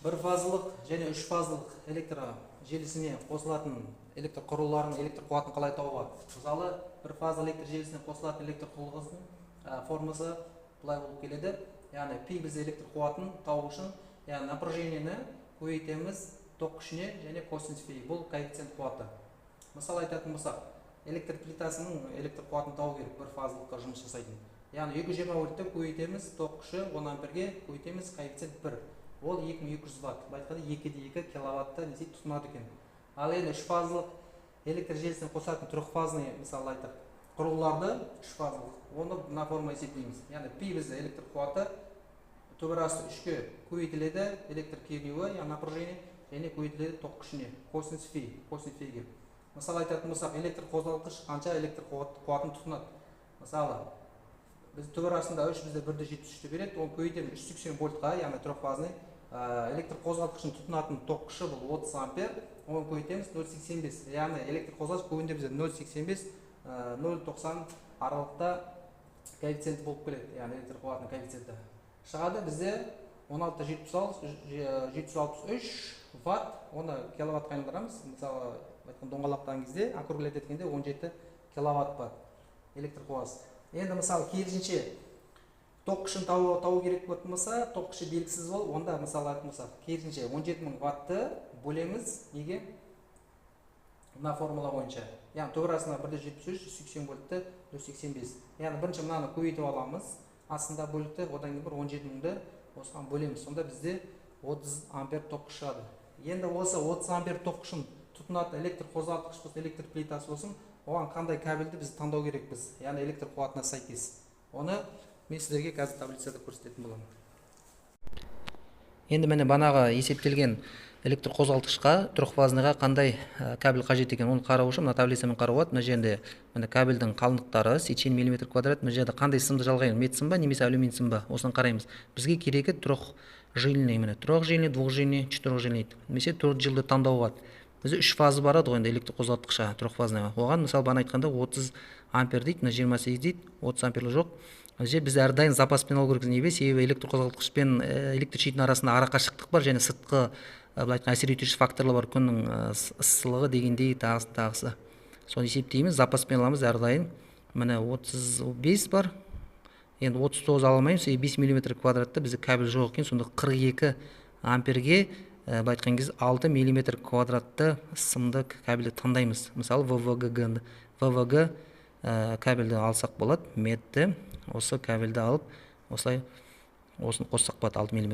бір фазалық және үш фазалық электр желісіне қосылатын электр құрылғыларының электр қуатын қалай табуға? Мысалы, бір фазалы электр желісіне қосылатын электр құрылғысының формасы былай болып келеді. Яғни пи біз электр қуатын табу үшін, яғни напряжениені көбейтеміз ток күшіне және косинус фи. Бұл коэффициент қуаты. Мысалы айтатын болсақ, электр плитасының электр қуатын табу керек бір фазалыққа жұмыс жасайтын. Яғни 220 вольтты көбейтеміз ток күші 10 амперге көбейтеміз коэффициент 1. Ол 2200 ватт. Байқады 2-2 киловатты несей тұтынады екен. Ал енді 3 фазалық электр желісіне қосатын трехфазный мысалы айтық құрылғыларды 3 фазалық. Оны мына форма есептейміз. Яғни пи бізде электр қуаты төбірасы 3-ке көбейтіледі электр кернеуі, яғни напряжение және көбейтіледі ток күшіне косинус фиге. Мысалы айтатын болсақ, электр қозғалтқыш қанша электр қуатын тұтынады. Мысалы, біз төбірасында 3 бізде 1,73 береді, оны көбейтеміз 380 вольтқа, яғни трехфазный электр қозғалтқышын тұтынатын ток күші бұл 30 ампер, оны көбейтеміз 0,85. Яғни электр қозғалтқыш көбінде бізде 0,85 0,90 аралықта коэффициенті болып келеді, яғни электр қуатының коэффициенті. Шығады бізде 16,763 ватт, оны киловаттқа айналдырамыз. Мысалы, доңғалақтаған кезде, округлять еткенде 17 киловатт бар электр қуасы. Енді мысалы керісінше ток күшін табу керек болса, ток күші белгісіз бол, онда мысалы айтатын болсақ, керісінше 17000 ватты бөлеміз неге? Мына формула бойынша. Яғни төбірасына 1,73, 180 вольтты 185. Яғни бірінші мынаны көбейтіп аламыз, астында бөлікті, одан кейін бір 17000-ді осыған бөлеміз. Сонда бізде 30 ампер ток күші шығады. Енді осы 30 ампер ток күшін тұтынатын электр қозғалтқыш болсын, электр плитасы болсын, оған қандай кабельді біз таңдау керекпіз, яғни электр қуатына сәйкес. Оны мен сіздерге қазір таблицада көрсететін боламын. Енді міне банаға есептелген электр қозғалтқышқа трехфазныйға қандай кабель қажет екен, оны қарау үшін мына таблицамен қарауға болады. Мына жерде міне кабельдің қалыңдықтары сечение мм квадрат, мына жерде қандай сымды жалғаймыз, мет сым ба немесе алюминий сым ба, осыны қараймыз. Бізге керегі трехжильный, міне трехжильный, двухжильный, четырехжильный, немесе 4 жылды таңдауға. Бізде 3 фазы барады ғой енді электр қозғалтқышқа трехфазныйға. Оған мысалы бана айтқанда 30 ампер дейді, мына 28 дейді, 30 амперлі жоқ. Біз әрдайым запаспен алу керекпіз. Неге? Себебі электр қозғалтқыш пен электр щиттің арасында арақашықтық бар және сыртқы әсер етуші факторлар бар, күннің ысылығы дегендей тағысы. Соны есептейміз, запаспен аламыз әрдайым. Міне 35 бар. Енді 39 ала алмаймыз, 5 мм квадратта бізде кабель жоқ екен, сонда 42 амперге айтқан кезде 6 мм квадратты сымды кабельді таңдаймыз. Мысалы ВВГ кабельді алсақ болады, метті осы кабельді алып осылай осыны қоссақ болады 6 мм